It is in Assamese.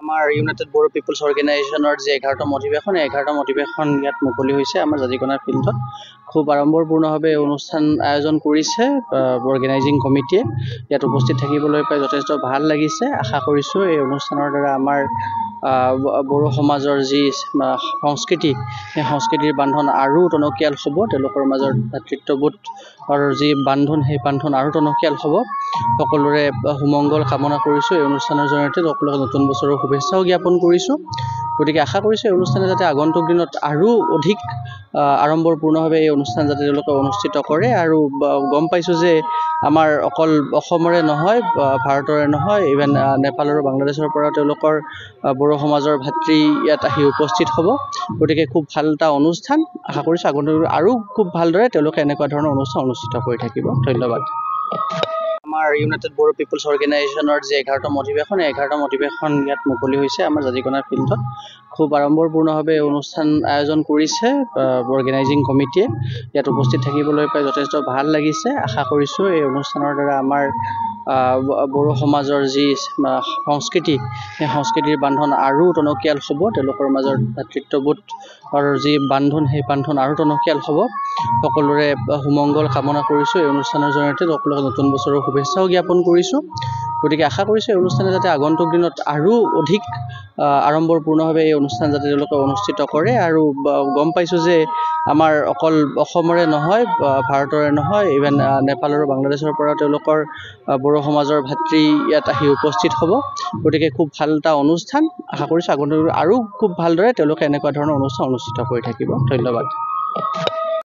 আমাৰ ইউনাইটেড বড়ো পিপলছ অৰ্গেনাইজেশ্যনৰ যে 11তম অধিৱেশন 11তম অধিৱেশন ইয়াত মুকলি হৈছে আমাৰ জাজিকণা ফিল্ডত খুব আড়ম্বৰপূৰ্ণভাৱে অনুষ্ঠান আয়োজন কৰিছে অৰ্গেনাইজিং কমিটিয়ে ইয়াত উপস্থিত থাকিবলৈ পাই যথেষ্ট ভাল লাগিছে আশা কৰিছোঁ এই অনুষ্ঠানৰ দ্বাৰা আমাৰ বড়ো সমাজৰ যি সংস্কৃতি সেই সংস্কৃতিৰ বান্ধন আৰু টনকিয়াল হ'ব তেওঁলোকৰ মাজৰ ভাতৃত্ববোধৰ যি বান্ধন সেই বান্ধন আৰু টনকিয়াল হ'ব সকলোৰে সুমংগল কামনা কৰিছোঁ এই অনুষ্ঠানৰ জৰিয়তে সকলোকে নতুন বছৰৰ শুভেচ্ছাও জ্ঞাপন কৰিছোঁ গতিকে আশা কৰিছোঁ এই অনুষ্ঠানে যাতে আগন্তুক দিনত আৰু অধিক আড়ম্বৰপূৰ্ণভাৱে এই অনুষ্ঠান যাতে তেওঁলোকে অনুষ্ঠিত কৰে আৰু গম পাইছোঁ যে আমাৰ অকল অসমৰে নহয় ভাৰতৰে নহয় ইভেন নেপাল আৰু বাংলাদেশৰ পৰা তেওঁলোকৰ বড়ো সমাজৰ ভাতৃ ইয়াত আহি উপস্থিত হ'ব গতিকে খুব ভাল এটা অনুষ্ঠান আশা কৰিছোঁ আগন্তুক আৰু খুব ভালদৰে তেওঁলোকে এনেকুৱা ধৰণৰ অনুষ্ঠান অনুষ্ঠিত কৰি থাকিব ধন্যবাদ আমাৰ ইউনাইটেড বড়ো পিপলছ অৰ্গেনাইজেশ্যনৰ যে 11তম অধিৱেশন 11তম অধিৱেশন ইয়াত মুকলি হৈছে আমাৰ জাজিকণা ফিল্ডত খুব আড়ম্বৰপূৰ্ণভাৱে অনুষ্ঠান আয়োজন কৰিছে অৰ্গেনাইজিং কমিটিয়ে ইয়াত উপস্থিত থাকিবলৈ পাই যথেষ্ট ভাল লাগিছে আশা কৰিছোঁ এই অনুষ্ঠানৰ দ্বাৰা আমাৰ বড়ো সমাজৰ যি সংস্কৃতি সেই সংস্কৃতিৰ বান্ধন আৰু টনকিয়াল হ'ব তেওঁলোকৰ মাজৰ ভাতৃত্ববোধৰ যি বান্ধন সেই বান্ধন আৰু টনকিয়াল হ'ব সকলোৰে সুমংগল কামনা কৰিছোঁ এই অনুষ্ঠানৰ জৰিয়তে সকলোকে নতুন বছৰৰ শুভেচ্ছাও জ্ঞাপন কৰিছোঁ গতিকে আশা কৰিছোঁ এই অনুষ্ঠানে যাতে আগন্তুক দিনত আৰু অধিক আড়ম্বৰপূৰ্ণভাৱে এই অনুষ্ঠান যাতে তেওঁলোকে অনুষ্ঠিত কৰে আৰু গম পাইছোঁ যে আমাৰ অকল অসমৰে নহয় ভাৰতৰে নহয় ইভেন নেপাল আৰু বাংলাদেশৰ পৰা তেওঁলোকৰ বড়ো সমাজৰ ভাতৃ ইয়াত আহি উপস্থিত হ'ব গতিকে খুব ভাল এটা অনুষ্ঠান আশা কৰিছোঁ আগন্তুক আৰু খুব ভালদৰে তেওঁলোকে এনেকুৱা ধৰণৰ অনুষ্ঠান অনুষ্ঠিত কৰি থাকিব ধন্যবাদ